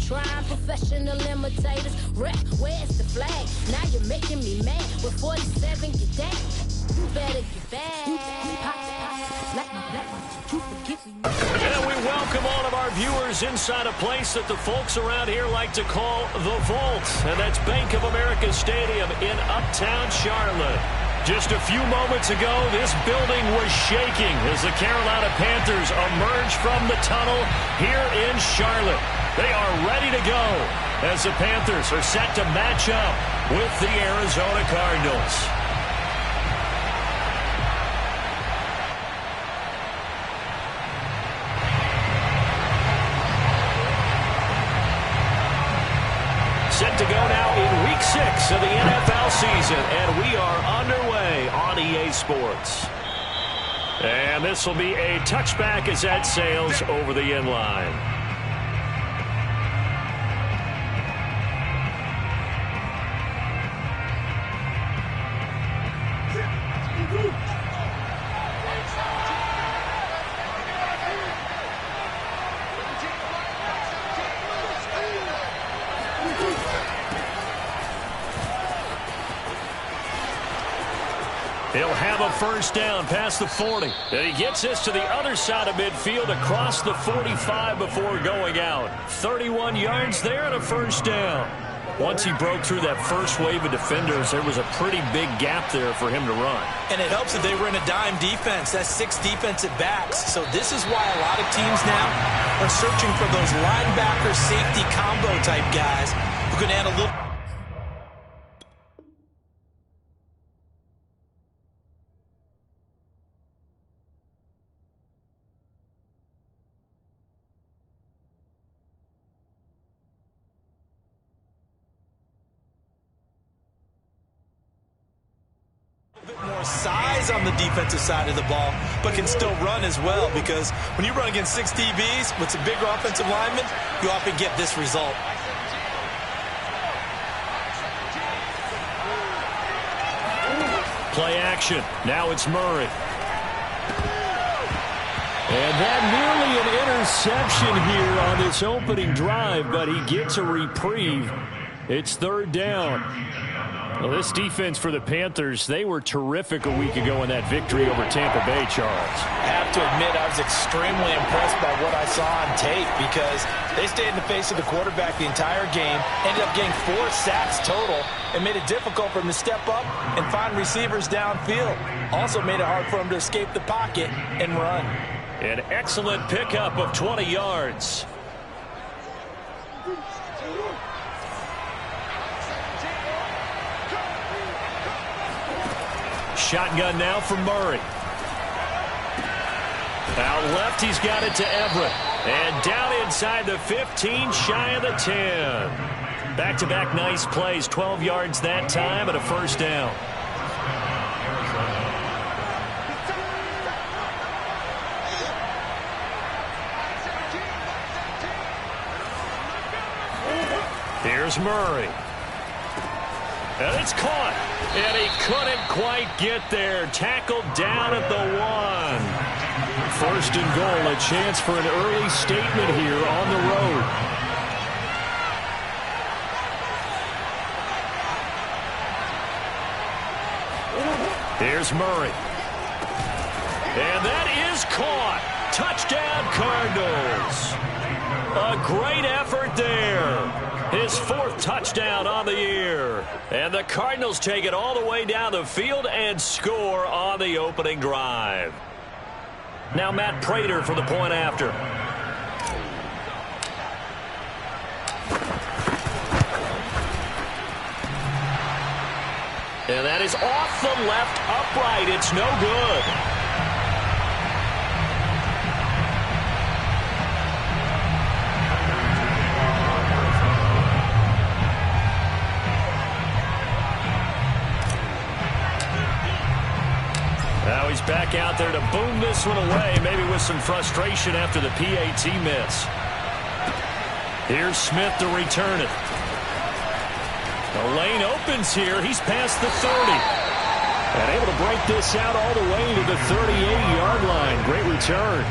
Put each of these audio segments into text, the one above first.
trying, professional imitators. Rep, where's the flag? Now you're making me mad. With 47, get down. You better get back. And we welcome all of our viewers inside a place that the folks around here like to call the Vault. And that's Bank of America Stadium in Uptown Charlotte. Just a few moments ago, this building was shaking as the Carolina Panthers emerge from the tunnel here in Charlotte. They are ready to go as the Panthers are set to match up with the Arizona Cardinals. Set to go now in Week 6 of the NFL season, and we are underway on EA Sports. And this will be a touchback as that sails over the end line. He'll have a first down past the 40. And he gets this to the other side of midfield across the 45 before going out. 31 yards there and a first down. Once he broke through that first wave of defenders, there was a pretty big gap there for him to run. And it helps that they were in a dime defense. That's 6 defensive backs. So this is why a lot of teams now are searching for those linebacker safety combo type guys who can add a little. More size on the defensive side of the ball, but can still run as well, because when you run against 6 DBs with some bigger offensive linemen, you often get this result. Play action. Now it's Murray. And that nearly an interception here on this opening drive, but he gets a reprieve. It's third down. Well, this defense for the Panthers, they were terrific a week ago in that victory over Tampa Bay, Charles. I have to admit, I was extremely impressed by what I saw on tape, because they stayed in the face of the quarterback the entire game, ended up getting 4 sacks total, and made it difficult for him to step up and find receivers downfield. Also made it hard for him to escape the pocket and run. An excellent pickup of 20 yards. Shotgun now from Murray. Out left, he's got it to Everett. And down inside the 15, shy of the 10. Back-to-back nice plays, 12 yards that time and a first down. Here's Murray. And it's caught. And he couldn't quite get there. Tackled down at the 1. First and goal, a chance for an early statement here on the road. Here's Murray. And that is caught. Touchdown, Cardinals. A great effort there. His 4th touchdown on the year. And the Cardinals take it all the way down the field and score on the opening drive. Now Matt Prater for the point after. And that is off the left upright. It's no good. Now he's back out there to boom this one away, maybe with some frustration after the PAT miss. Here's Smith to return it. The lane opens here. He's past the 30. And able to break this out all the way to the 38-yard line. Great return.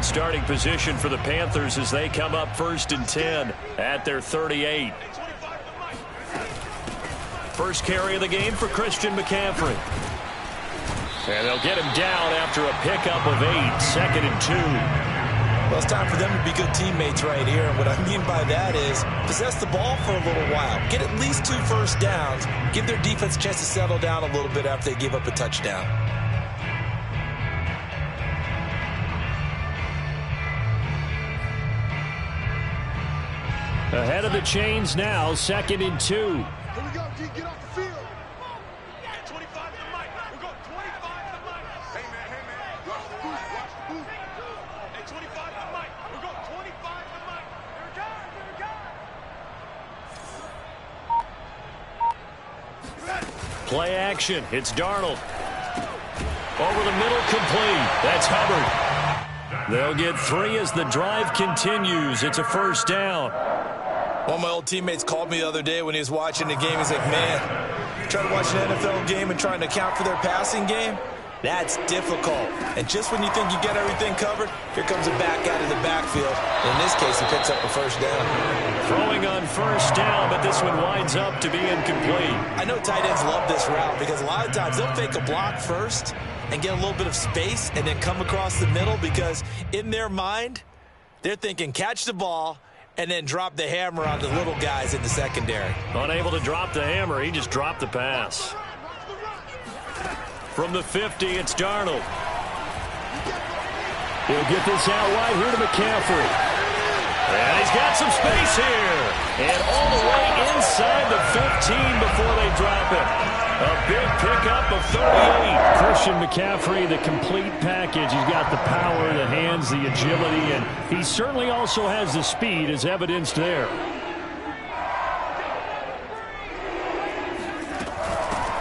good starting position for the Panthers as they come up 1st and 10 at their 38. First carry of the game for Christian McCaffrey. And they'll get him down after a pickup of 8, 2nd and 2. Well, it's time for them to be good teammates right here. And what I mean by that is possess the ball for a little while. Get at least 2 first downs. Give their defense a chance to settle down a little bit after they give up a touchdown. Ahead of the chains now, 2nd and 2. Here we go, G. Get off the field. 25 to the mic. We go 25 to the mic. Hey, man. Watch the booth. Hey, 25 to the mic. We go 25 to the mic. Here we go. Play action. It's Darnold. Over the middle, complete. That's Hubbard. They'll get 3 as the drive continues. It's a first down. One of my old teammates called me the other day when he was watching the game. He's like, man, trying to watch an NFL game and trying to account for their passing game, that's difficult. And just when you think you get everything covered, here comes a back out of the backfield. And in this case, he picks up a first down. Throwing on first down, but this one winds up to be incomplete. I know tight ends love this route because a lot of times they'll fake a block first and get a little bit of space and then come across the middle because in their mind, they're thinking catch the ball and then drop the hammer on the little guys in the secondary. Unable to drop the hammer, he just dropped the pass. From the 50, it's Darnold. He'll get this out wide here to McCaffrey. And he's got some space here. And all the way inside the 15 before they drop it. A big pickup of 38. Christian McCaffrey, the complete package. He's got the power, the hands, the agility, and he certainly also has the speed as evidenced there.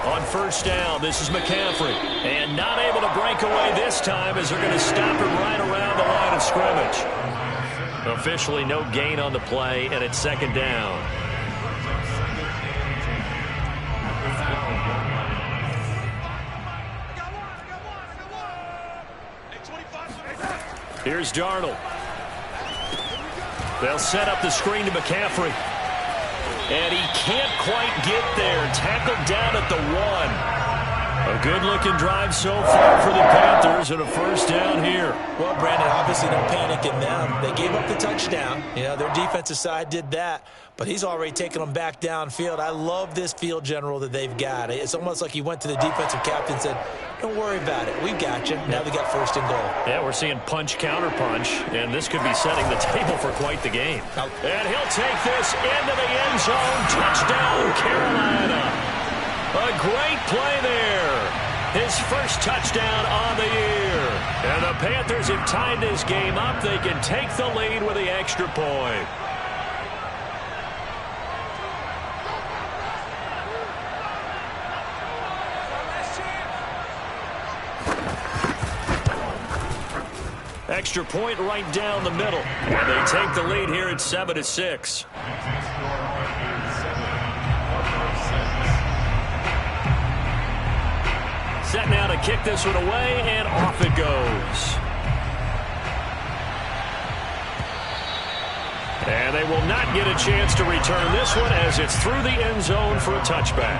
On first down, this is McCaffrey. And not able to break away this time as they're going to stop him right around the line of scrimmage. Officially no gain on the play, and it's 2nd down. Here's Darnold. They'll set up the screen to McCaffrey. And he can't quite get there. Tackled down at the 1. A good-looking drive so far for the Panthers and a first down here. Well, Brandon, obviously no panic in them. They gave up the touchdown. You know, their defensive side did that, but he's already taken them back downfield. I love this field general that they've got. It's almost like he went to the defensive captain and said, don't worry about it. We've got you. Now they got 1st and goal. Yeah, we're seeing punch, counter punch, and this could be setting the table for quite the game. And he'll take this into the end zone. Touchdown, Carolina. A great play there. His first touchdown on the year. And the Panthers have tied this game up. They can take the lead with the extra point. Extra point right down the middle. And they take the lead here at 7-6. Set now to kick this one away, and off it goes. And they will not get a chance to return this one as it's through the end zone for a touchback.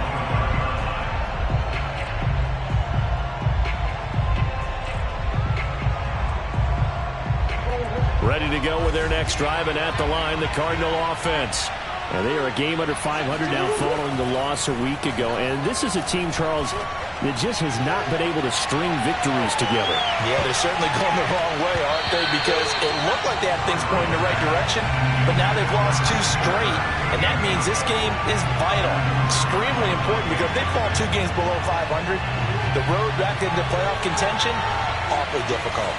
Ready to go with their next drive, and at the line, the Cardinal offense. And they are a game under 500 now following the loss a week ago. And this is a team, Charles, that just has not been able to string victories together. Yeah, they're certainly going the wrong way, aren't they? Because it looked like they had things pointing in the right direction, but now they've lost 2 straight, and that means this game is vital, extremely important, because if they fall 2 games below 500, the road back into playoff contention, awfully difficult.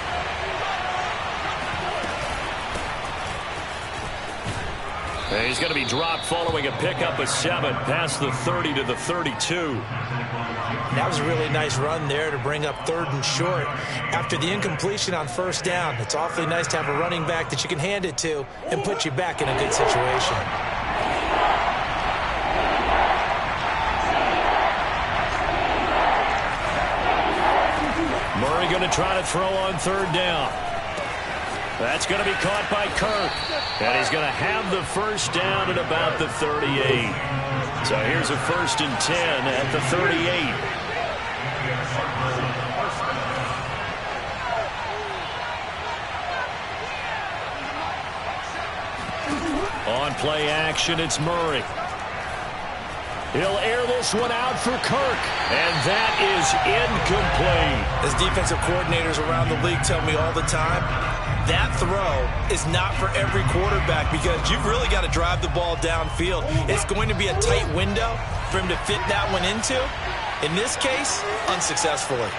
And he's going to be dropped following a pickup of 7 past the 30 to the 32. That was a really nice run there to bring up 3rd and short. After the incompletion on first down, it's awfully nice to have a running back that you can hand it to and put you back in a good situation. Murray going to try to throw on 3rd down. That's going to be caught by Kirk. And he's going to have the first down at about the 38. So here's a 1st and 10 at the 38. On play action, it's Murray. He'll air this one out for Kirk, and that is incomplete. As defensive coordinators around the league tell me all the time, that throw is not for every quarterback because you've really got to drive the ball downfield. It's going to be a tight window for him to fit that one into. In this case, unsuccessfully.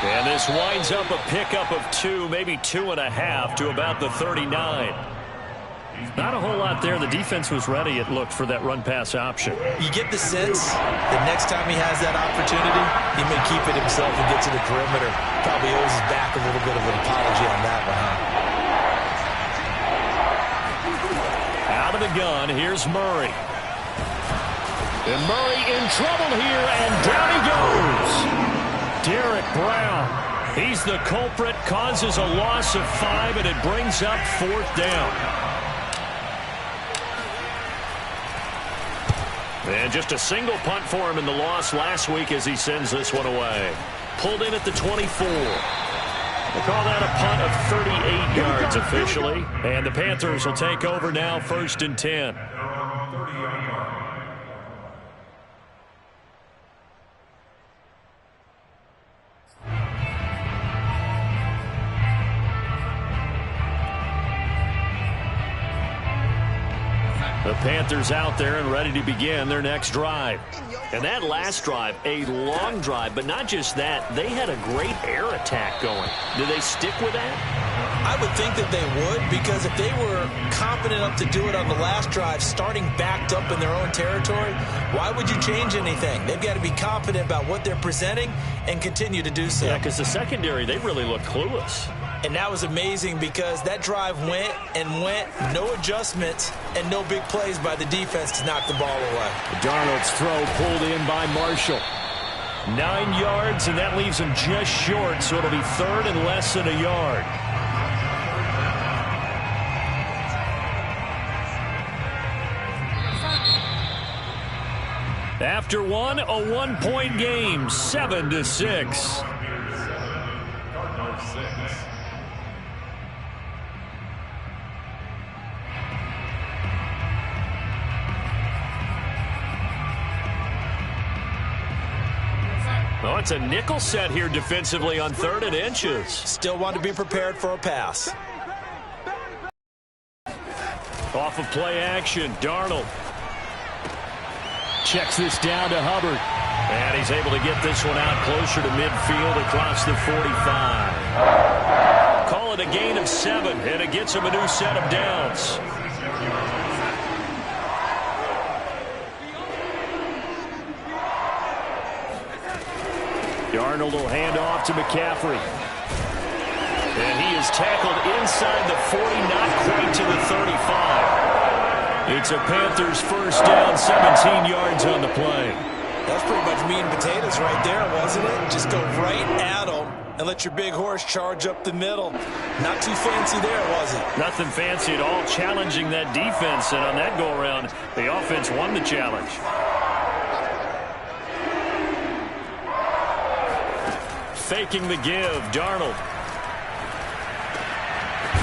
And this winds up a pickup of 2, maybe 2.5 to about the 39. Not a whole lot there. The defense was ready, it looked, for that run-pass option. You get the sense that next time he has that opportunity, he may keep it himself and get to the perimeter. Probably owes his back a little bit of an apology on that one, huh? Out of the gun, here's Murray. And Murray in trouble here, and down he goes. Derek Brown, he's the culprit, causes a loss of 5, and it brings up 4th down. And just a single punt for him in the loss last week as he sends this one away. Pulled in at the 24. We'll call that a punt of 38 yards officially. And the Panthers will take over now, 1st and 10. The Panthers out there and ready to begin their next drive. And that last drive, a long drive, but not just that, they had a great air attack going. Do they stick with that? I would think that they would, because if they were confident enough to do it on the last drive, starting backed up in their own territory, why would you change anything? They've got to be confident about what they're presenting and continue to do so. Yeah, because the secondary, they really look clueless. And that was amazing because that drive went and went, no adjustments and no big plays by the defense to knock the ball away. Darnold's throw pulled in by Marshall. 9 yards, and that leaves him just short, so it'll be 3rd and less than a yard. After one, a 1-point game, 7-6. Oh, it's a nickel set here defensively on 3rd and inches. Still want to be prepared for a pass. Off of play action, Darnold checks this down to Hubbard. And he's able to get this one out closer to midfield across the 45. Call it a gain of 7, and it gets him a new set of downs. Darnold will hand off to McCaffrey. And he is tackled inside the 40, not quite to the 35. It's a Panthers first down, 17 yards on the play. That's pretty much meat and potatoes right there, wasn't it? Just go right at them and let your big horse charge up the middle. Not too fancy there, was it? Nothing fancy at all, challenging that defense. And on that go-around, the offense won the challenge. Faking the give, Darnold.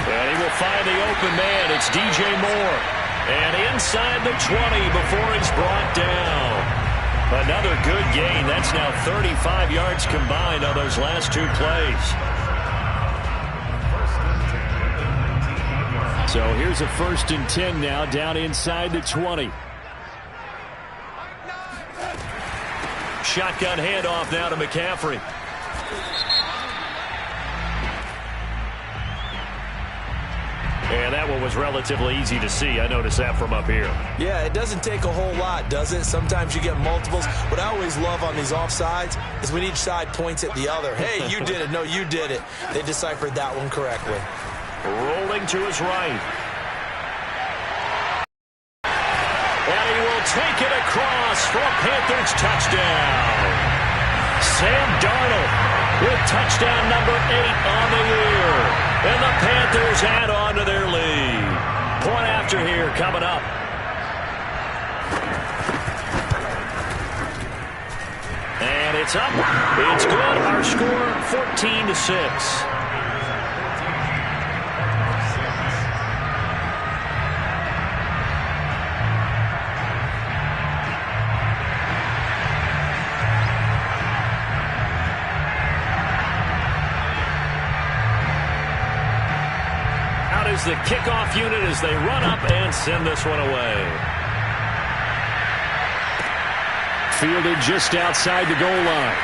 And he will find the open man. It's DJ Moore. And inside the 20 before he's brought down. Another good gain. That's now 35 yards combined on those last 2 plays. So here's a 1st and 10 now, down inside the 20. Shotgun handoff now to McCaffrey. And that one was relatively easy to see. I noticed that from up here. Yeah, it doesn't take a whole lot, does it? Sometimes you get multiples. What I always love on these offsides is when each side points at the other. Hey, you did it. No, you did it. They deciphered that one correctly. Rolling to his right. And he will take it across for a Panthers touchdown. Sam Darnold with touchdown number 8 on the year. And the Panthers add on to their lead. Point after here coming up. And it's up. It's good. Our score 14-6. Is the kickoff unit as they run up and send this one away. Fielded just outside the goal line.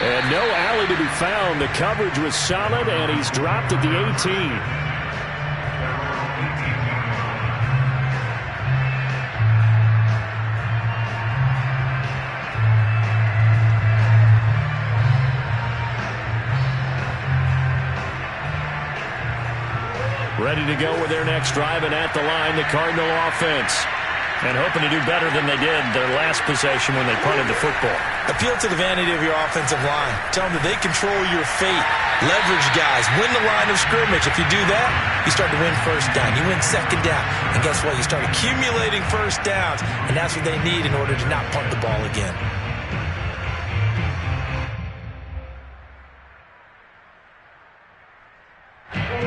And no alley to be found. The coverage was solid, and he's dropped at the 18. Ready to go with their next drive, and at the line, the Cardinal offense. And hoping to do better than they did their last possession when they punted the football. Appeal to the vanity of your offensive line. Tell them that they control your fate. Leverage guys. Win the line of scrimmage. If you do that, you start to win first down. You win second down. And guess what? You start accumulating first downs. And that's what they need in order to not punt the ball again.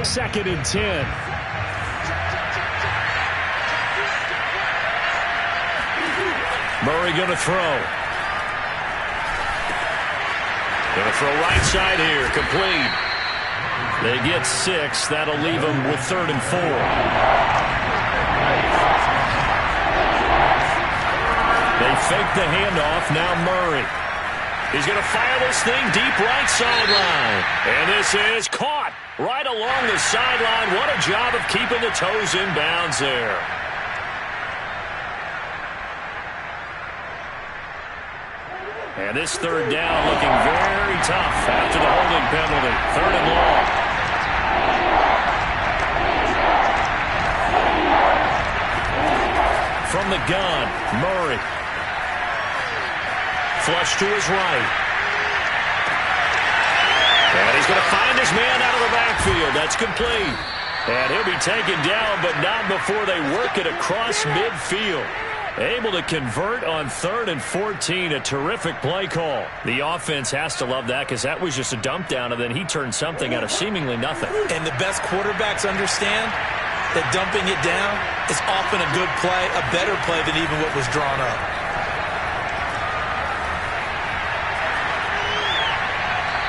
Second and 10. Murray going to throw. Going to throw right side here. Complete. They get 6. That'll leave them with 3rd and 4. They fake the handoff. Now Murray. He's going to fire this thing deep right sideline. And this is caught right along the sideline. What a job of keeping the toes in bounds there. And this 3rd down looking very tough after the holding penalty. 3rd and long. From the gun, Murray. Flush to his right. And he's going to find his man out of the backfield. That's complete. And he'll be taken down, but not before they work it across midfield. Able to convert on 3rd and 14. A terrific play call. The offense has to love that because that was just a dump down, and then he turned something out of seemingly nothing. And the best quarterbacks understand that dumping it down is often a good play, a better play than even what was drawn up.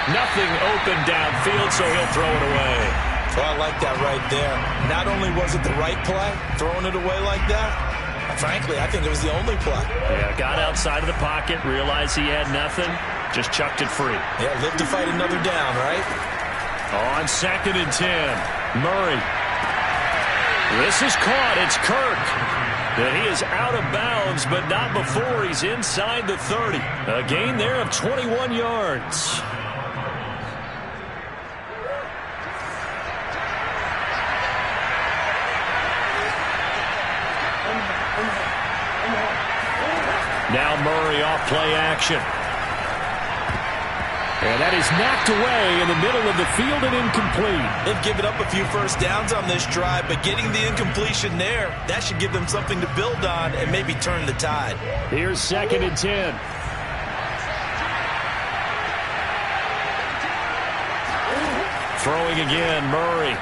Nothing open downfield, so he'll throw it away. Well, I like that right there. Not only was it the right play, throwing it away like that, frankly, I think it was the only play. Yeah, got outside of the pocket, realized he had nothing, just chucked it free. Yeah, live to fight another down, right? On 2nd and 10, Murray. This is caught. It's Kirk. And he is out of bounds, but not before he's inside the 30. A gain there of 21 yards. Now Murray off play action. And that is knocked away in the middle of the field and incomplete. They've given up a few first downs on this drive, but getting the incompletion there, that should give them something to build on and maybe turn the tide. Here's 2nd and 10. Throwing again, Murray.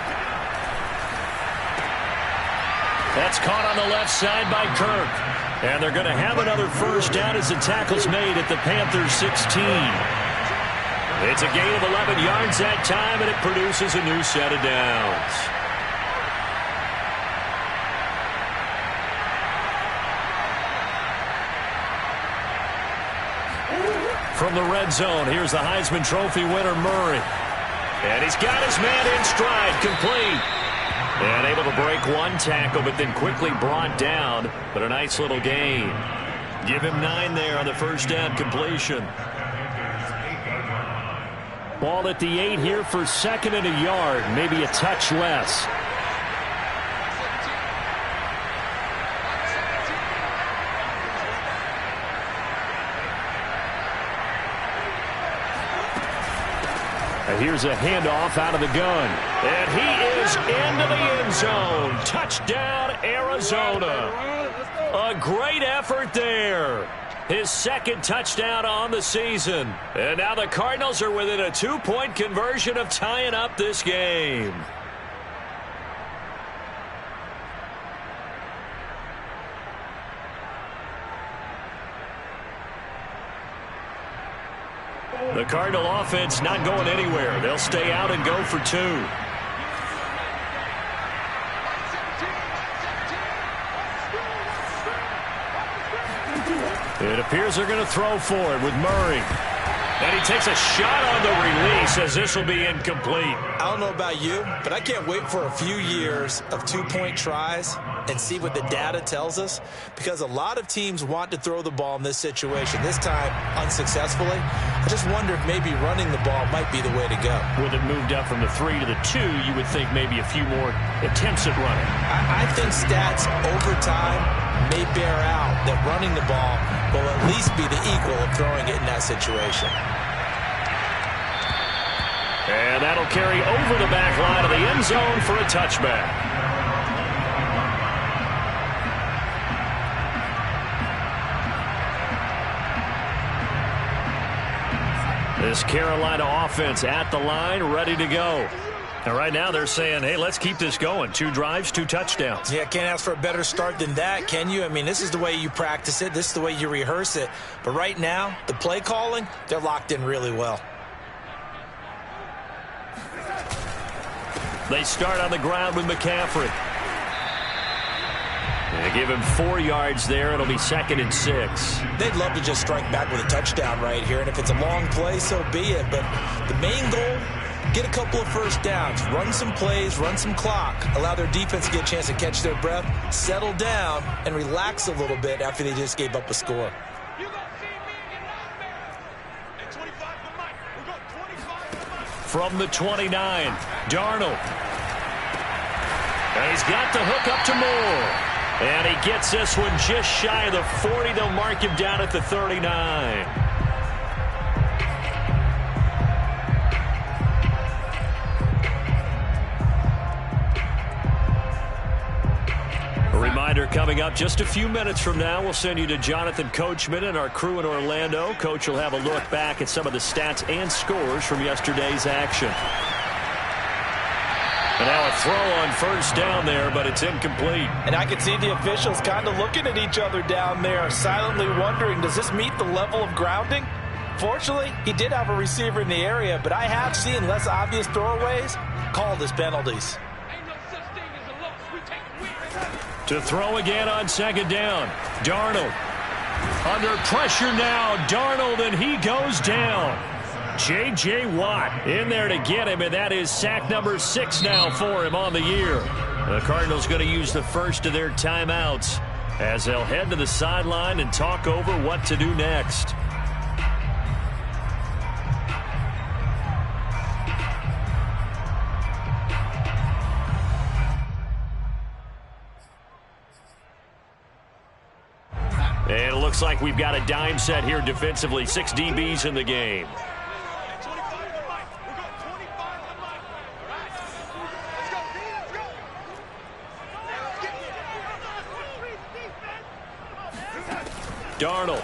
That's caught on the left side by Kirk. And they're going to have another first down as the tackle's made at the Panthers 16. It's a gain of 11 yards that time, and it produces a new set of downs. From the red zone, here's the Heisman Trophy winner, Murray. And he's got his man in stride, complete. And able to break one tackle, but then quickly brought down. But a nice little gain. Give him 9 there on the first down completion. Ball at the 8 here for 2nd and a yard, maybe a touch less. And here's a handoff out of the gun. And he is into the end zone. Touchdown, Arizona. A great effort there. His second touchdown on the season. And now the Cardinals are within a 2-point conversion of tying up this game. The Cardinal offense not going anywhere. They'll stay out and go for 2. It appears they're going to throw for it with Murray. And he takes a shot on the release as this will be incomplete. I don't know about you, but I can't wait for a few years of 2-point tries and see what the data tells us, because a lot of teams want to throw the ball in this situation, this time unsuccessfully. I just wonder if maybe running the ball might be the way to go. With it moved up from the 3 to the 2, you would think maybe a few more attempts at running. I think stats over time may bear out that running the ball will at least be the equal of throwing it in that situation. And that'll carry over the back line of the end zone for a touchback. This Carolina offense at the line, ready to go. And right now they're saying, hey, let's keep this going. 2 drives, 2 touchdowns. Yeah, can't ask for a better start than that, can you? I mean, this is the way you practice it. This is the way you rehearse it. But right now, the play calling, they're locked in really well. They start on the ground with McCaffrey. They give him 4 yards there. It'll be 2nd and 6. They'd love to just strike back with a touchdown right here. And if it's a long play, so be it. But the main goal, get a couple of first downs, run some plays, run some clock, allow their defense to get a chance to catch their breath, settle down, and relax a little bit after they just gave up a score. From the 29, Darnold. And he's got the hook up to Moore. And he gets this one just shy of the 40. They'll mark him down at the 39. A reminder coming up just a few minutes from now, we'll send you to Jonathan Coachman and our crew in Orlando. Coach will have a look back at some of the stats and scores from yesterday's action. And now a throw on first down there, but it's incomplete. And I can see the officials kind of looking at each other down there, silently wondering, does this meet the level of grounding? Fortunately, he did have a receiver in the area, but I have seen less obvious throwaways called as penalties. To throw again on 2nd down. Darnold. Under pressure now. Darnold, and he goes down. J.J. Watt in there to get him, and that is sack number 6 now for him on the year. The Cardinals going to use the first of their timeouts as they'll head to the sideline and talk over what to do next. And it looks like we've got a dime set here defensively. 6 DBs in the game. Darnold.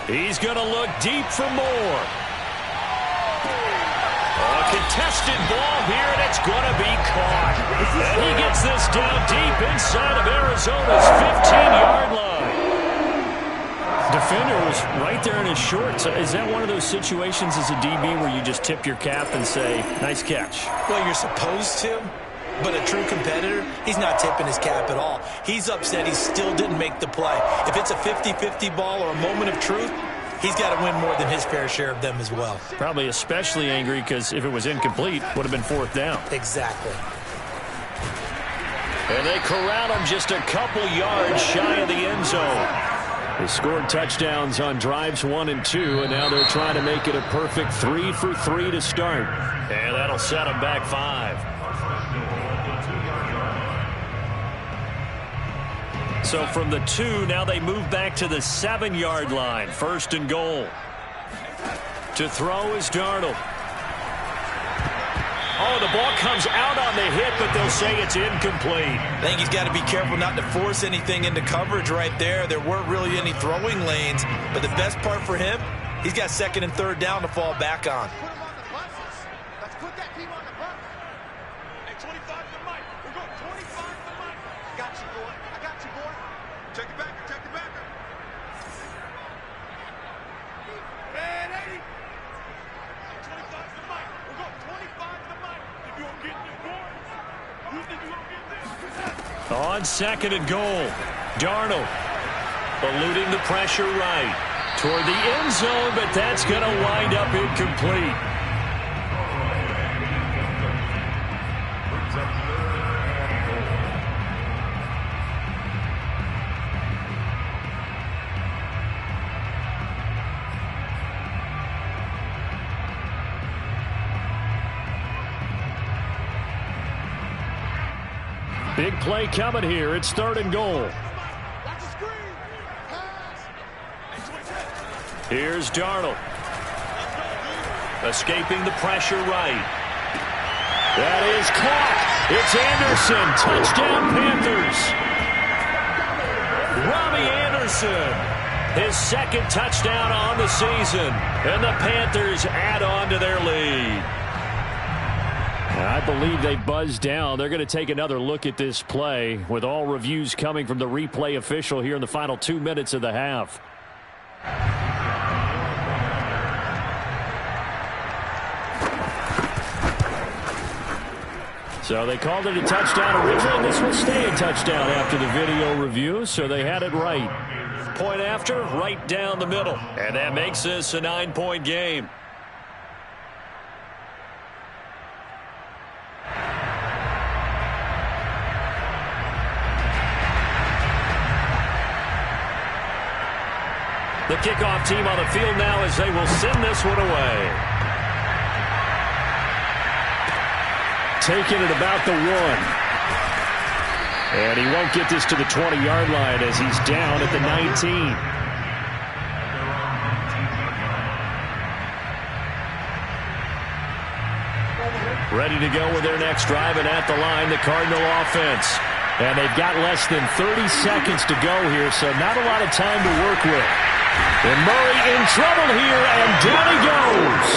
He's going to look deep for Moore. A contested ball here, and it's going to be caught. And he gets this down deep inside of Arizona's 15-yard line. Defender was right there in his shorts. Is that one of those situations as a DB where you just tip your cap and say, nice catch? Well, you're supposed to. But a true competitor, he's not tipping his cap at all. He's upset he still didn't make the play. If it's a 50-50 ball or a moment of truth, he's got to win more than his fair share of them as well. Probably especially angry because if it was incomplete, would have been 4th down. Exactly. And they corral him just a couple yards shy of the end zone. They scored touchdowns on drives 1 and 2, and now they're trying to make it a perfect 3 for 3 to start. And that'll set them back 5. So from the 2, now they move back to the 7-yard line. 1st and goal. To throw is Darnold. Oh, the ball comes out on the hit, but they'll say it's incomplete. I think he's got to be careful not to force anything into coverage right there. There weren't really any throwing lanes, but the best part for him, he's got second and third down to fall back on. Put him on the buses. Let's put that team on the bus. Hey, 25 to Mike. We're going 25 to Mike. Got you, boy. I got you, boy. Check it back. Check it back. And 80. Hey, 25 to Mike. We're going 25 to Mike. If you don't get this, boys, you think you don't get this? On second and goal, Darnold eluding the pressure right toward the end zone, but that's going to wind up incomplete. Big play coming here. It's third and goal. Watch the screen. Pass. Here's Darnold. Escaping the pressure right. That is caught. It's Anderson. Touchdown, Panthers. Robbie Anderson. His second touchdown on the season. And the Panthers add on to their lead. I believe they buzzed down. They're going to take another look at this play with all reviews coming from the replay official here in the final 2 minutes of the half. So they called it a touchdown originally. This will stay a touchdown after the video review, so they had it right. Point after, right down the middle. And that makes this a 9-point game. The kickoff team on the field now as they will send this one away. Taking it about the 1. And he won't get this to the 20-yard line as he's down at the 19. Ready to go with their next drive, and at the line, the Cardinal offense. And they've got less than 30 seconds to go here, so not a lot of time to work with. And Murray in trouble here, and down he goes.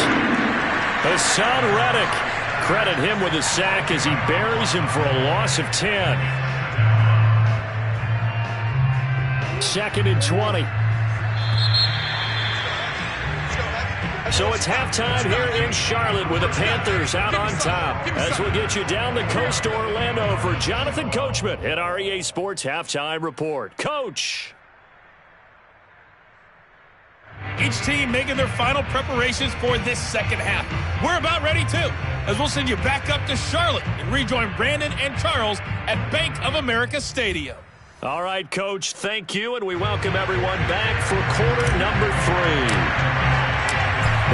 Hassan Reddick. Credit him with a sack as he buries him for a loss of 10. Second and 20. So it's halftime here in Charlotte with the Panthers out on top. As we'll get you down the coast to Orlando for Jonathan Coachman at our EA Sports Halftime Report. Coach! Each team making their final preparations for this second half. We're about ready, too, as we'll send you back up to Charlotte and rejoin Brandon and Charles at Bank of America Stadium. All right, Coach, thank you, and we welcome everyone back for quarter number 3.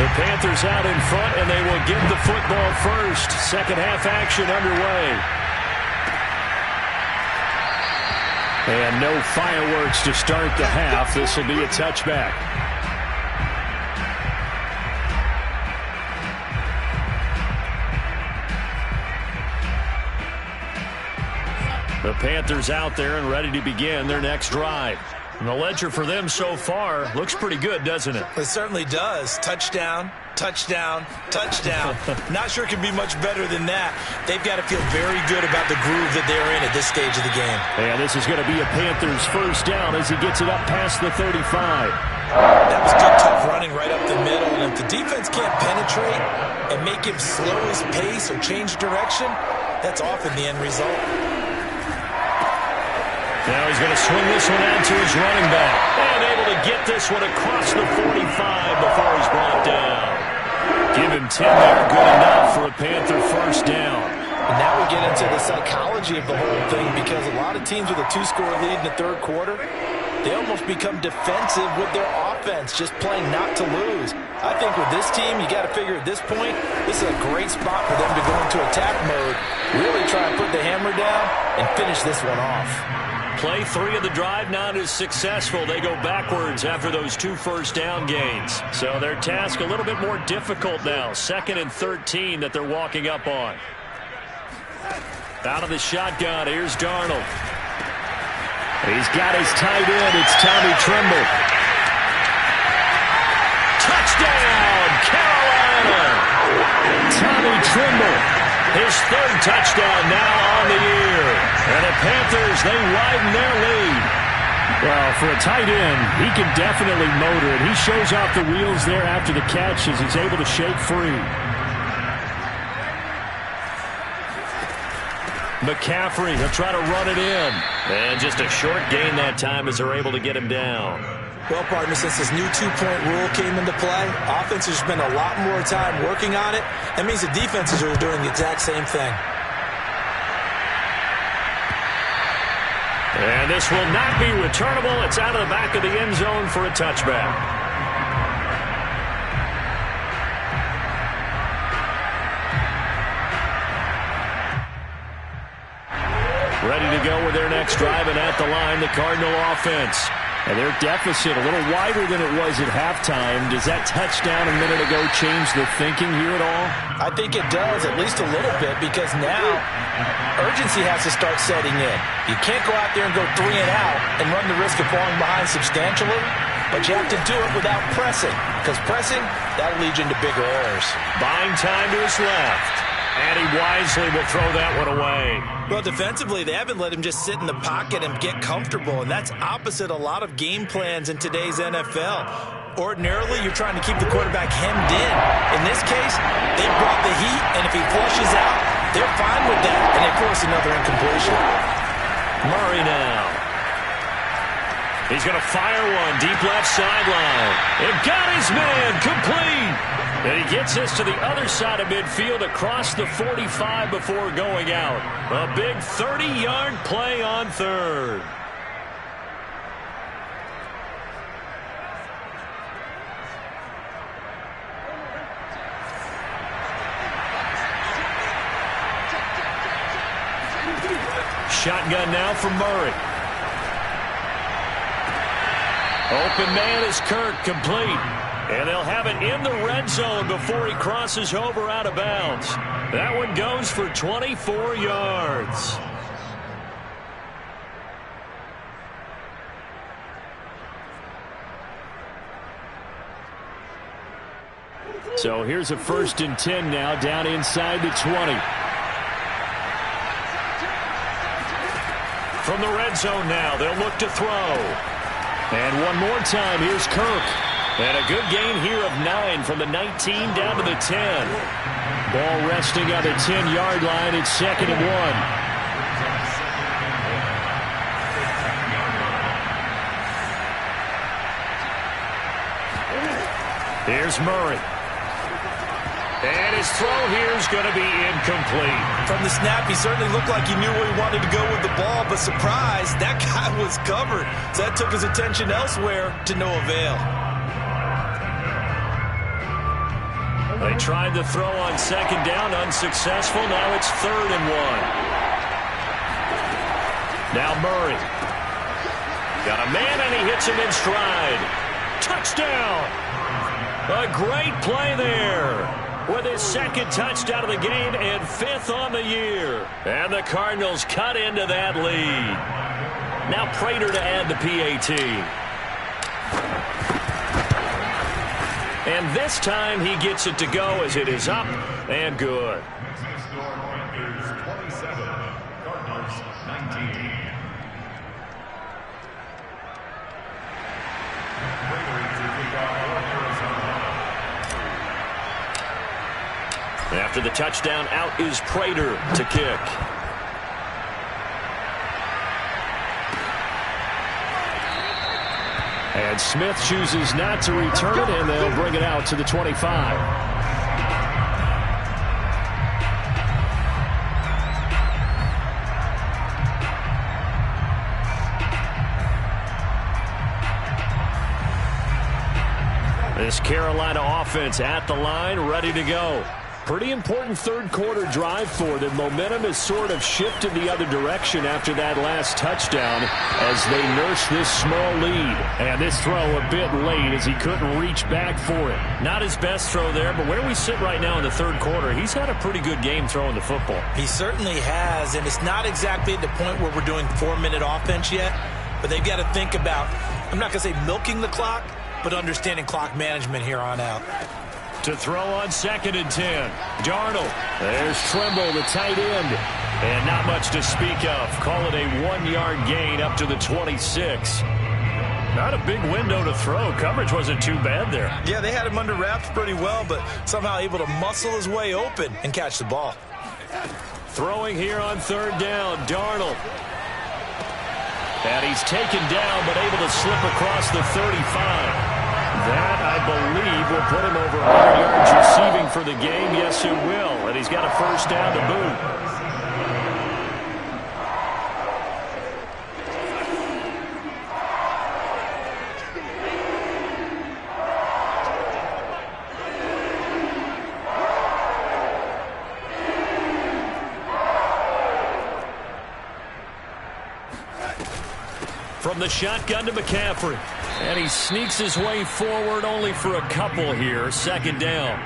The Panthers out in front, and they will get the football first. Second half action underway. And no fireworks to start the half. This will be a touchback. The Panthers out there and ready to begin their next drive. And the ledger for them so far looks pretty good, doesn't it? It certainly does. Touchdown, touchdown, touchdown. Not sure it can be much better than that. They've got to feel very good about the groove that they're in at this stage of the game. And this is going to be a Panthers first down as he gets it up past the 35. That was good, tough running right up the middle. And if the defense can't penetrate and make him slow his pace or change direction, that's often the end result. Now he's going to swing this one out to his running back. And able to get this one across the 45 before he's brought down. Give him 10 there, good enough for a Panther first down. And now we get into the psychology of the whole thing, because a lot of teams with a 2-score lead in the third quarter, they almost become defensive with their offense, just playing not to lose. I think with this team, you got to figure at this point, this is a great spot for them to go into attack mode, really try and put the hammer down and finish this one off. play 3 of the drive, not as successful. They go backwards after those 2 first-down gains. So their task a little bit more difficult now. 2nd and 13 that they're walking up on. Out of the shotgun, here's Darnold. He's got his tight end. It's Tommy Tremble. Touchdown, Carolina! Tommy Tremble, his 3rd touchdown now on the year. And the Panthers, they widen their lead. Well, for a tight end, he can definitely motor it. He shows off the wheels there after the catch as he's able to shake free. McCaffrey, he'll try to run it in. And just a short gain that time as they're able to get him down. Well, partner, since this new 2-point rule came into play, offenses spend a lot more time working on it. That means the defenses are doing the exact same thing. And this will not be returnable. It's out of the back of the end zone for a touchback. Ready to go with their next drive, and at the line, the Cardinal offense. And their deficit a little wider than it was at halftime. Does that touchdown a minute ago change the thinking here at all? I think it does, at least a little bit, because now urgency has to start setting in. You can't go out there and go 3 and out and run the risk of falling behind substantially, but you have to do it without pressing, because pressing, that'll lead you into bigger errors. Buying time to his left. And he wisely will throw that one away. Well, defensively, they haven't let him just sit in the pocket and get comfortable, and that's opposite a lot of game plans in today's NFL. Ordinarily, you're trying to keep the quarterback hemmed in. In this case, they brought the heat, and if he flushes out, they're fine with that, and they force another incompletion. Murray now. He's going to fire one deep left sideline. It got his man complete. And he gets this to the other side of midfield across the 45 before going out. A big 30-yard play on 3rd. Shotgun now for Murray. Open man is Kirk, complete. And they'll have it in the red zone before he crosses over out of bounds. That one goes for 24 yards. So here's a 1st and 10 now, down inside the 20. From the red zone now, they'll look to throw. And one more time, here's Kirk. And a good gain here of 9 from the 19 down to the 10. Ball resting on the 10-yard line. It's 2nd and 1. Here's Murray. And his throw here is going to be incomplete. From the snap, he certainly looked like he knew where he wanted to go with the ball, but surprise, that guy was covered. So that took his attention elsewhere to no avail. They tried to throw on 2nd down, unsuccessful. Now it's 3rd and 1. Now Murray. Got a man, and he hits him in stride. Touchdown! A great play there. With his 2nd touchdown of the game and 5th on the year. And the Cardinals cut into that lead. Now Prater to add the PAT. And this time he gets it to go as it is up and good. After the touchdown, out is Prater to kick. And Smith chooses not to return it, and they'll bring it out to the 25. This Carolina offense at the line, ready to go. Pretty important third-quarter drive for them. Momentum has sort of shifted the other direction after that last touchdown as they nurse this small lead. And this throw a bit late as he couldn't reach back for it. Not his best throw there, but where we sit right now in the third quarter, he's had a pretty good game throwing the football. He certainly has, and it's not exactly at the point where we're doing 4-minute offense yet, but they've got to think about, I'm not going to say milking the clock, but understanding clock management here on out. To throw on 2nd and 10. Darnold. There's Trimble, the tight end. And not much to speak of. Call it a 1-yard gain up to the 26. Not a big window to throw. Coverage wasn't too bad there. Yeah, they had him under wraps pretty well, but somehow able to muscle his way open and catch the ball. Throwing here on 3rd down. Darnold. And he's taken down, but able to slip across the 35. That, I believe, will put him over 100 yards receiving for the game. Yes, it will. And he's got a 1st down to boot. From the shotgun to McCaffrey. And he sneaks his way forward only for a couple here. 2nd down.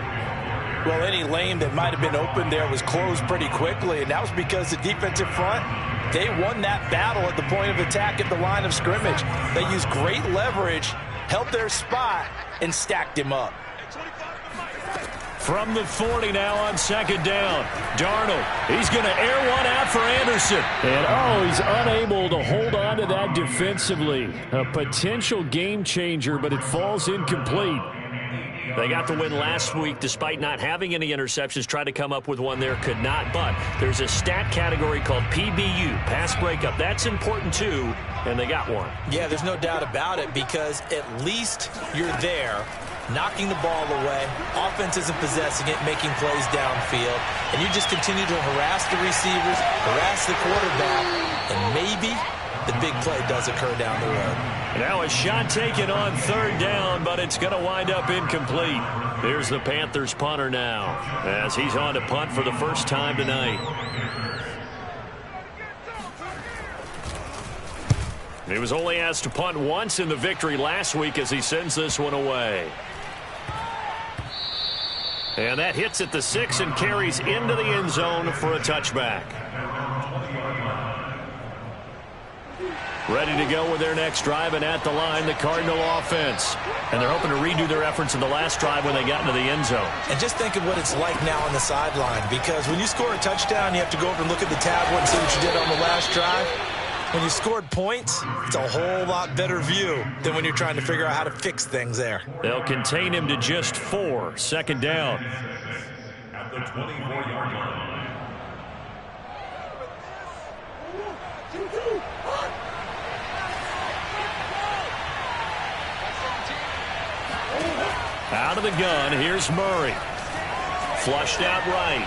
Well, any lane that might have been open there was closed pretty quickly, and that was because the defensive front, they won that battle at the point of attack at the line of scrimmage. They used great leverage, held their spot, and stacked him up. From the 40 now on 2nd down. Darnold, he's going to air one out for Anderson. And, he's unable to hold on to that defensively. A potential game changer, but it falls incomplete. They got the win last week despite not having any interceptions. Tried to come up with one there, could not. But there's a stat category called PBU, pass breakup. That's important too, and they got one. Yeah, there's no doubt about it because at least you're there, knocking the ball away. Offense isn't possessing it, making plays downfield. And you just continue to harass the receivers, harass the quarterback, and maybe the big play does occur down the road. Now a shot taken on 3rd down, but it's going to wind up incomplete. Here's the Panthers punter now as he's on to punt for the first time tonight. He was only asked to punt once in the victory last week as he sends this one away. And that hits at the 6 and carries into the end zone for a touchback. Ready to go with their next drive, and at the line, the Cardinal offense. And they're hoping to redo their efforts in the last drive when they got into the end zone. And just think of what it's like now on the sideline, because when you score a touchdown, you have to go over and look at the tablet and see what you did on the last drive. When you scored points, it's a whole lot better view than when you're trying to figure out how to fix things there. They'll contain him to just 4. 2nd down. At the 24-yard line. Out of the gun, here's Murray. Flushed out right.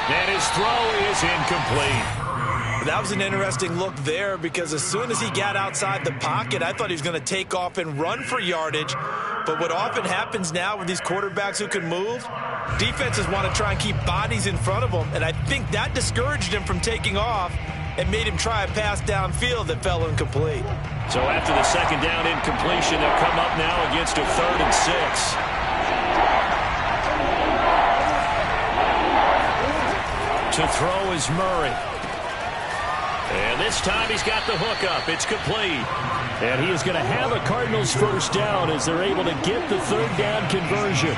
And his throw is incomplete. That was an interesting look there because as soon as he got outside the pocket, I thought he was going to take off and run for yardage. But what often happens now with these quarterbacks who can move, defenses want to try and keep bodies in front of them. And I think that discouraged him from taking off and made him try a pass downfield that fell incomplete. So after the 2nd down incompletion, they'll come up now against a 3rd and 6. To throw is Murray. And this time he's got the hook up. It's complete. And he is going to have a Cardinals 1st down as they're able to get the 3rd down conversion.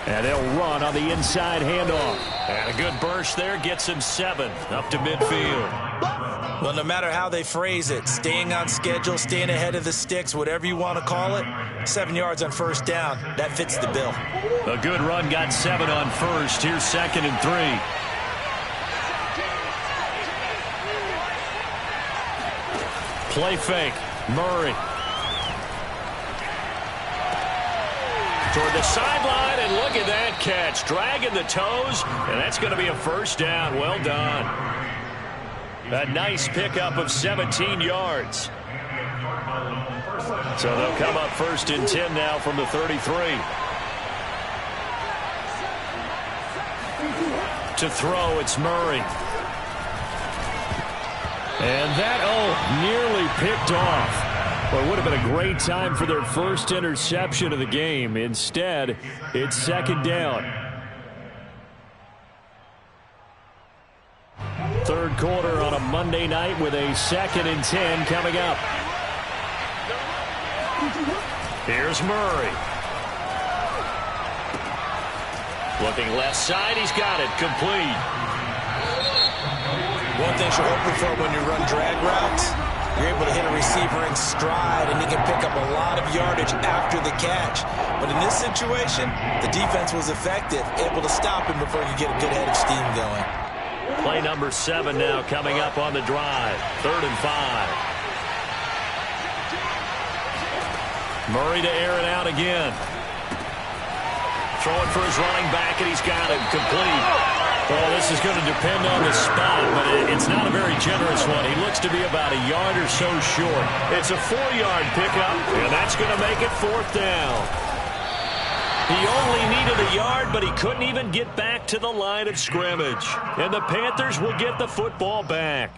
And they'll run on the inside handoff. And a good burst there gets him 7 up to midfield. Well, no matter how they phrase it, staying on schedule, staying ahead of the sticks, whatever you want to call it, 7 yards on 1st down, that fits the bill. A good run got 7 on 1st. Here's 2nd and 3. Play fake. Murray. toward the sideline, and look at that catch. Dragging the toes, and that's going to be a first down. Well done. A nice pickup of 17 yards. So they'll come up 1st and 10 now from the 33. To throw, it's Murray. And that, nearly picked off. Well, it would have been a great time for their first interception of the game. Instead, it's 2nd down. 3rd quarter on a Monday night with a 2nd and 10 coming up. Here's Murray. Looking left side, he's got it. Complete. One thing you're hoping for when you run drag routes, you're able to hit a receiver in stride, and he can pick up a lot of yardage after the catch. But in this situation, the defense was effective, able to stop him before he could get a good head of steam going. Play number 7 now coming up on the drive. 3rd and 5. Murray to air it out again. Throwing for his running back, and he's got it complete. Well, this is going to depend on the spot, but it's not a very generous one. He looks to be about a yard or so short. It's a 4-yard pickup, and that's going to make it 4th down. He only needed a yard, but he couldn't even get back to the line of scrimmage. And the Panthers will get the football back.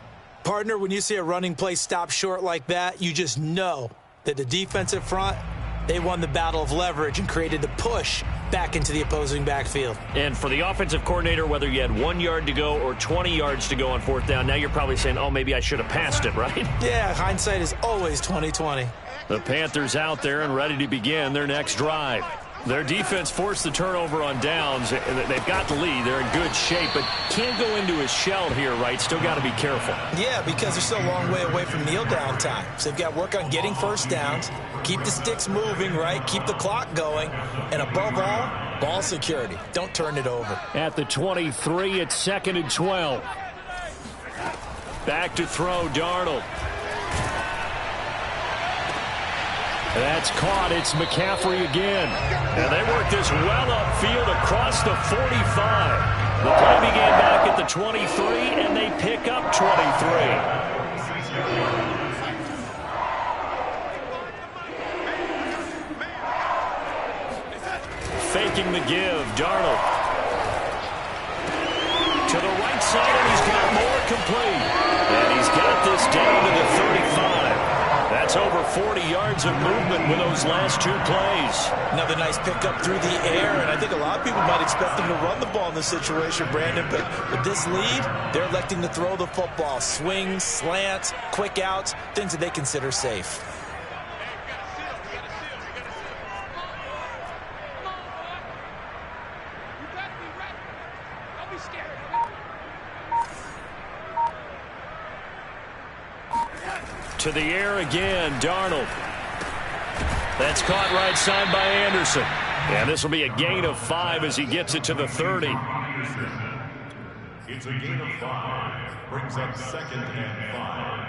Partner, when you see a running play stop short like that, you just know that the defensive front, they won the battle of leverage and created the push back into the opposing backfield. And for the offensive coordinator, whether you had 1 yard to go or 20 yards to go on 4th down, now you're probably saying, oh, maybe I should have passed it, right? Yeah, hindsight is always 20/20. The Panthers out there and ready to begin their next drive. Their defense forced the turnover on downs. They've got the lead. They're in good shape, but can't go into a shell here, right? Still got to be careful. Yeah, because they're still a long way away from kneel down time. So they've got to work on getting 1st downs, keep the sticks moving, right? Keep the clock going, and above all, ball security. Don't turn it over. At the 23, it's 2nd and 12. Back to throw, Darnold. That's caught. It's McCaffrey again. And they work this well upfield across the 45. The play began back at the 23, and they pick up 23. Faking the give, Darnold. To the right side, and he's got more complete. And he's got this down to the 35. That's over 40 yards of movement with those last 2 plays. Another nice pickup through the air, and I think a lot of people might expect them to run the ball in this situation, Brandon, but with this lead, they're electing to throw the football. Swings, slants, quick outs, things that they consider safe. To the air again, Darnold. That's caught right side by Anderson. And this will be a gain of 5 as he gets it to the 30. It's a gain of 5. Brings up 2nd and 5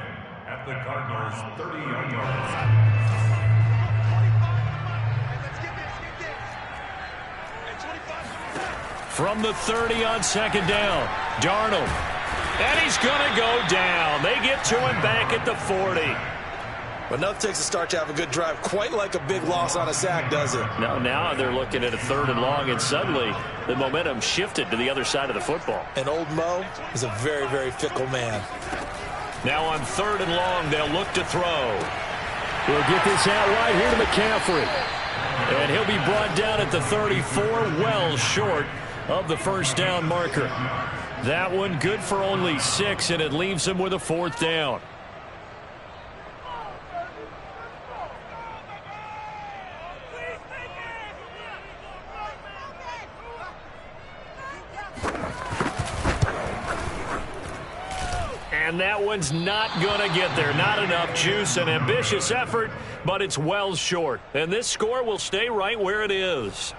at the Cardinals' 30-yard line. From the 30 on 2nd down, Darnold. And he's going to go down. They get to him back at the 40. But enough takes a start to have a good drive. Quite like a big loss on a sack, does it? No, now they're looking at a 3rd and long, and suddenly the momentum shifted to the other side of the football. And old Mo is a very, very fickle man. Now on 3rd and long, they'll look to throw. We'll get this out right here to McCaffrey. And he'll be brought down at the 34, well short of the 1st down marker. That one good for only 6, and it leaves him with a 4th down. And that one's not going to get there. Not enough juice. An ambitious effort, but it's well short. And this score will stay right where it is.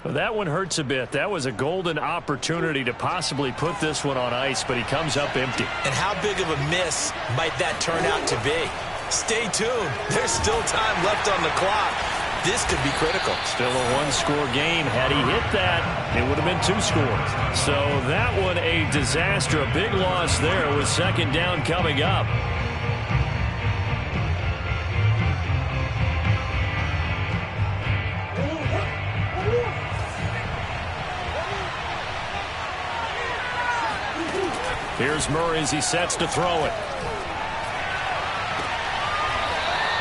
Well, that one hurts a bit. That was a golden opportunity to possibly put this one on ice, but he comes up empty. And how big of a miss might that turn out to be? Stay tuned. There's still time left on the clock. this could be critical. Still a one-score game. Had he hit that, it would have been 2 scores. So that one a disaster. A big loss there with second down coming up. Here's Murray as he sets to throw it.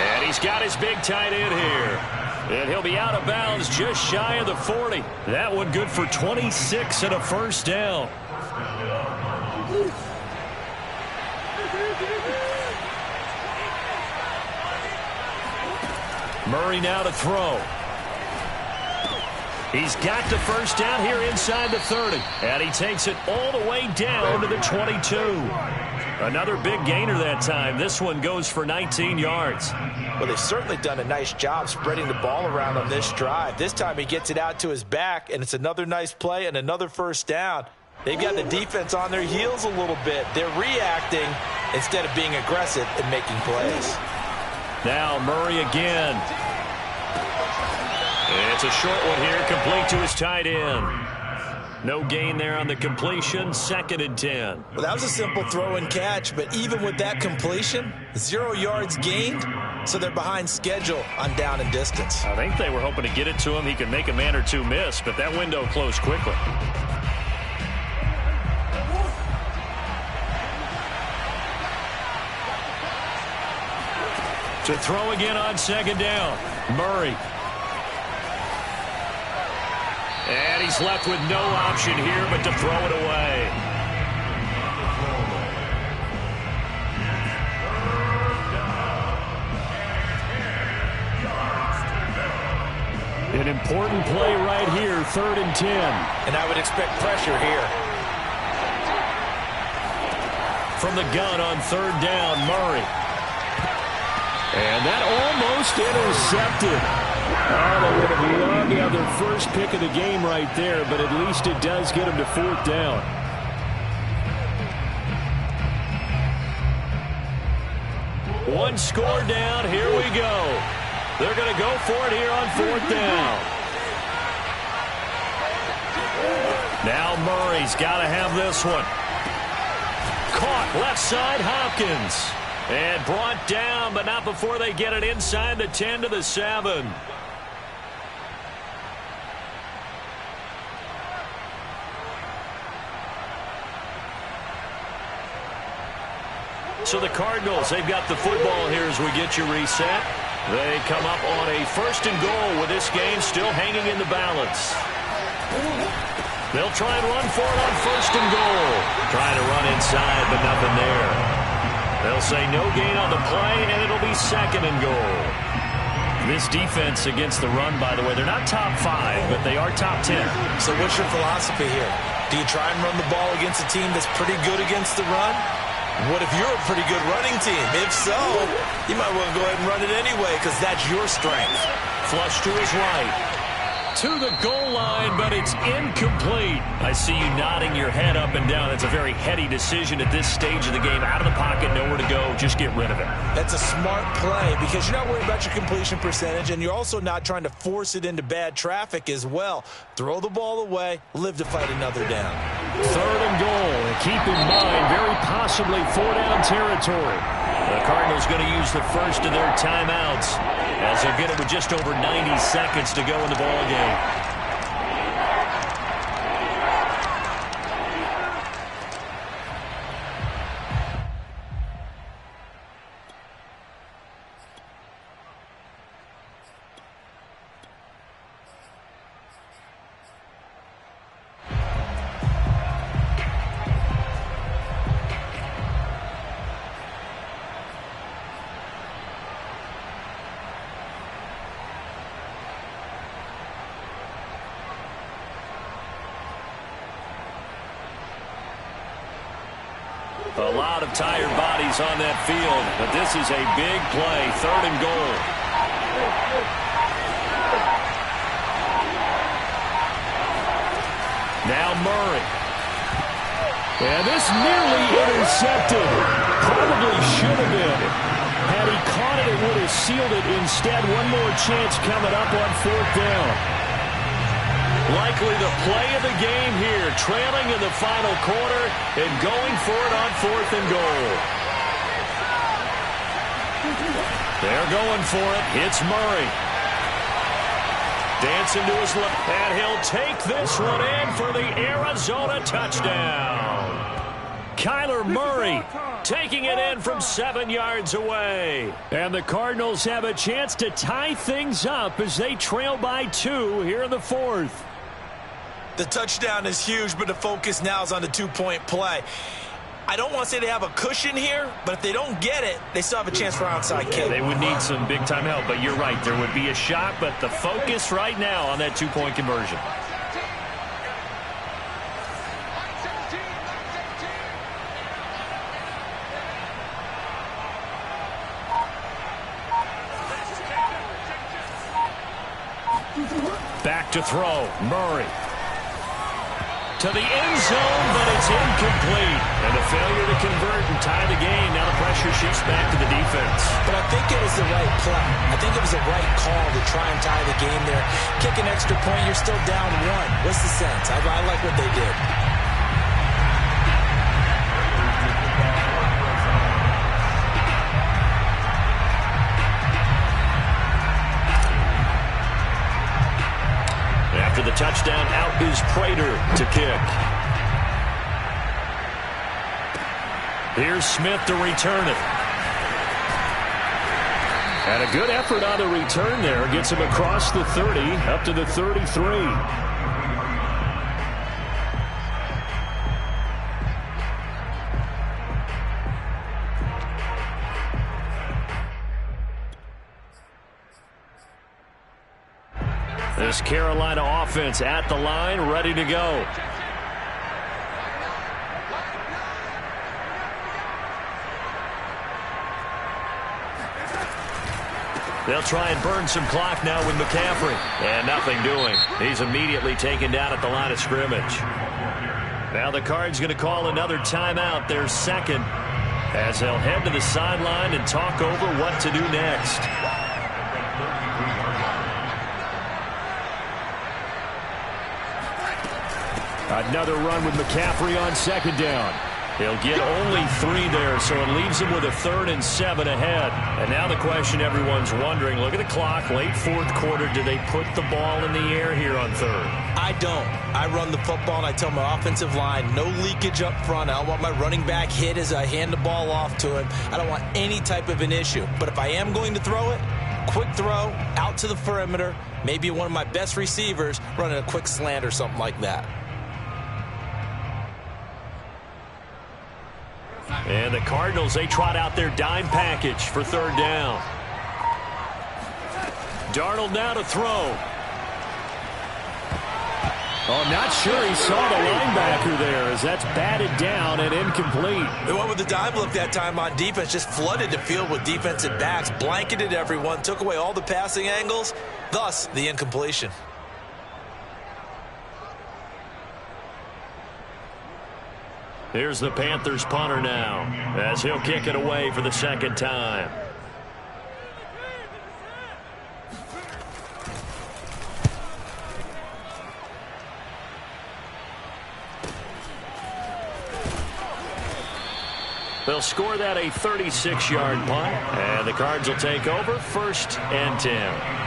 And he's got his big tight end here. And he'll be out of bounds just shy of the 40. That one good for 26 and a first down. Murray now to throw. He's got the first down here inside the 30. And he takes it all the way down to the 22. Another big gainer that time. This one goes for 19 yards. Well, they've certainly done a nice job spreading the ball around on this drive. This time he gets it out to his back, and it's another nice play and another first down. They've got the defense on their heels a little bit. They're reacting instead of being aggressive and making plays. Now Murray again. It's a short one here, complete to his tight end. No gain there on the completion, 2nd and 10. Well, that was a simple throw and catch, but even with that completion, 0 yards gained, so they're behind schedule on down and distance. I think they were hoping to get it to him. He could make a man or two miss, but that window closed quickly. To throw again on 2nd down, Murray. And he's left with no option here but to throw it away. An important play right here, 3rd and 10. And I would expect pressure here. From the gun on 3rd down, Murray. And that almost intercepted. Oh, they would have loved to have their first pick of the game right there, but at least it does get them to 4th down. One score down. Here we go. They're going to go for it here on 4th down. Now Murray's got to have this one. Caught left side, Hopkins. And brought down, but not before they get it inside the 10 to the 7. So the Cardinals, they've got the football here as we get you reset. They come up on a 1st and goal with this game still hanging in the balance. They'll try and run for it on 1st and goal. Trying to run inside, but nothing there. They'll say no gain on the play, and it'll be 2nd and goal. This defense against the run, by the way, they're not top 5, but they are top 10. So what's your philosophy here? Do you try and run the ball against a team that's pretty good against the run? What if you're a pretty good running team? If so, you might want to go ahead and run it anyway because that's your strength. Flush to his right. To the goal line, but it's incomplete. I see you nodding your head up and down. That's a very heady decision at this stage of the game. Out of the pocket, nowhere to go. Just get rid of it. That's a smart play because you're not worried about your completion percentage, and you're also not trying to force it into bad traffic as well. Throw the ball away, live to fight another down. 3rd and goal. And keep in mind, very possibly 4-down territory. The Cardinals going to use the first of their timeouts as they'll get it with just over 90 seconds to go in the ball game. A lot of tired bodies on that field, but this is a big play, 3rd and goal. Now Murray. And this nearly intercepted. Probably should have been. Had he caught it, it would have sealed it. Instead, one more chance coming up on 4th down. Likely the play of the game here, trailing in the final quarter and going for it on 4th and goal. They're going for it. It's Murray. Dancing to his left, and he'll take this one in for the Arizona touchdown. Kyler Murray taking it in from 7 yards away. And the Cardinals have a chance to tie things up as they trail by 2 here in the 4th. The touchdown is huge, but the focus now is on the two-point play. I don't want to say they have a cushion here, but if they don't get it, they still have a chance for onside kick. They would need some big-time help, but you're right. There would be a shot, but the focus right now on that two-point conversion. Back to throw. Murray. To the end zone, but it's incomplete. And a failure to convert and tie the game. Now the pressure shifts back to the defense. But I think it was the right play. I think it was the right call to try and tie the game there. Kick an extra point, you're still down 1. What's the sense? I like what they did. After the touchdown, out is Prater to kick. Here's Smith to return it. And a good effort on the return there. Gets him across the 30, up to the 33. This Carolina offense at the line, ready to go. They'll try and burn some clock now with McCaffrey. And nothing doing. He's immediately taken down at the line of scrimmage. Now the Cards going to call another timeout, their second, as they'll head to the sideline and talk over what to do next. Another run with McCaffrey on 2nd down. He'll get only 3 there, so it leaves him with a 3rd and 7 ahead. And now the question everyone's wondering, look at the clock, late 4th quarter, do they put the ball in the air here on 3rd? I don't. I run the football, and I tell my offensive line, no leakage up front. I don't want my running back hit as I hand the ball off to him. I don't want any type of an issue. But if I am going to throw it, quick throw, out to the perimeter, maybe one of my best receivers running a quick slant or something like that. And the Cardinals, they trot out their dime package for 3rd down. Darnold now to throw. Oh, I'm not sure he saw the linebacker there as that's batted down and incomplete. The one with the dime look that time on defense just flooded the field with defensive backs, blanketed everyone, took away all the passing angles, thus the incompletion. Here's the Panthers punter now as he'll kick it away for the 2nd time. They'll score that a 36-yard punt, and the Cards will take over 1st and 10.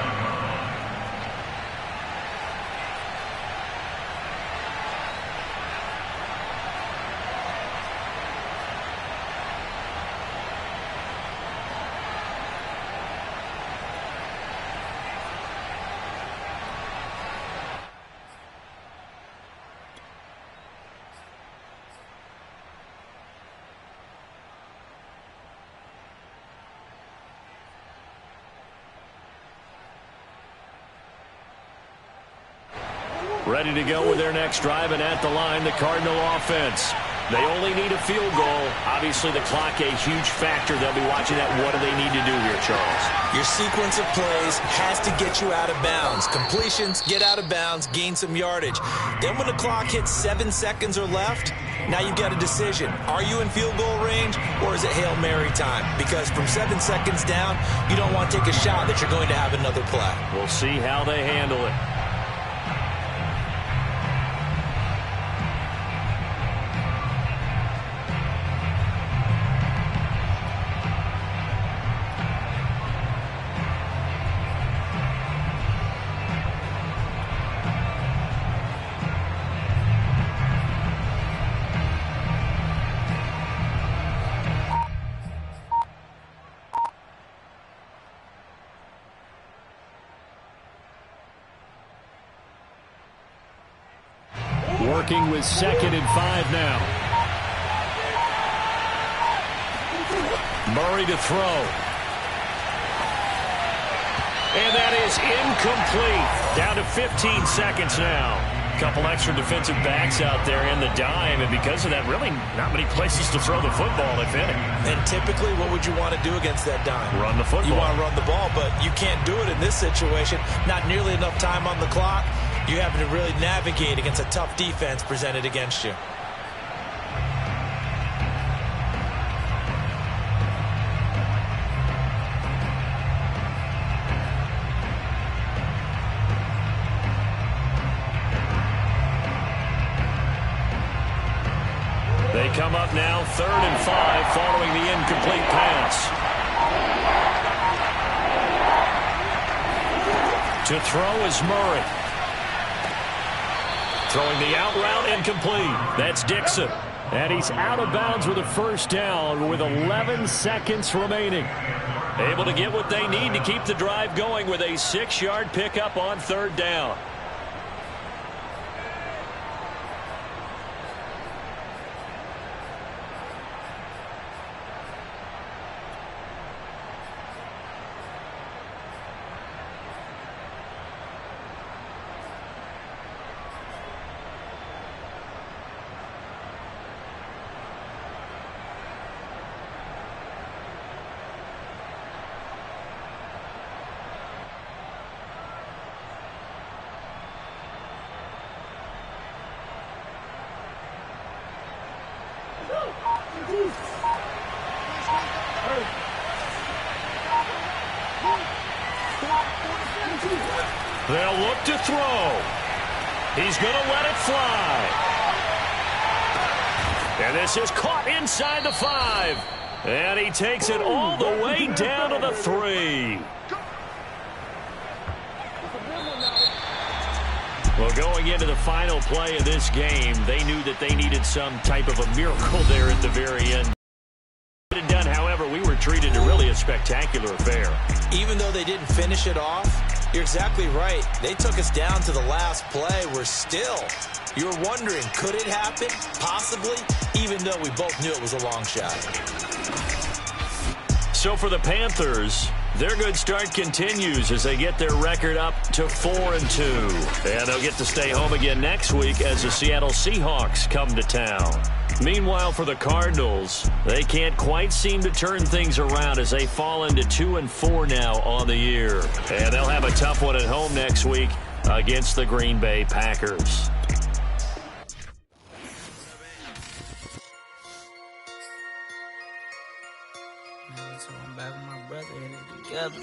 Ready to go with their next drive, and at the line, the Cardinal offense. They only need a field goal. Obviously, the clock a huge factor. They'll be watching that. What do they need to do here, Charles? Your sequence of plays has to get you out of bounds. Completions, get out of bounds, gain some yardage. Then when the clock hits 7 seconds or left, now you've got a decision. Are you in field goal range, or is it Hail Mary time? Because from 7 seconds down, you don't want to take a shot that you're going to have another play. We'll see how they handle it. Working with 2nd and 5 now. Murray to throw. And that is incomplete. Down to 15 seconds now. Couple extra defensive backs out there in the dime, and because of that, really not many places to throw the football, if any. And typically, what would you want to do against that dime? Run the football. You want to run the ball, but you can't do it in this situation. Not nearly enough time on the clock. You have to really navigate against a tough defense presented against you. They come up now 3rd and 5 following the incomplete pass. To throw is Murray. Throwing the out route, incomplete. That's Dixon. And he's out of bounds with a first down with 11 seconds remaining. Able to get what they need to keep the drive going with a 6-yard pickup on 3rd down. They'll look to throw. He's going to let it fly. And this is caught inside the 5. And he takes it all the way down to the 3. Well, going into the final play of this game, they knew that they needed some type of a miracle there at the very end. Done, however, we were treated to really a spectacular affair. Even though they didn't finish it off, you're exactly right. They took us down to the last play. You're wondering, could it happen? Possibly, even though we both knew it was a long shot. So for the Panthers, their good start continues as they get their record up to 4-2. And they'll get to stay home again next week as the Seattle Seahawks come to town. Meanwhile, for the Cardinals, they can't quite seem to turn things around as they fall into 2-4 now on the year. And they'll have a tough one at home next week against the Green Bay Packers. So I'm back with my brother and together.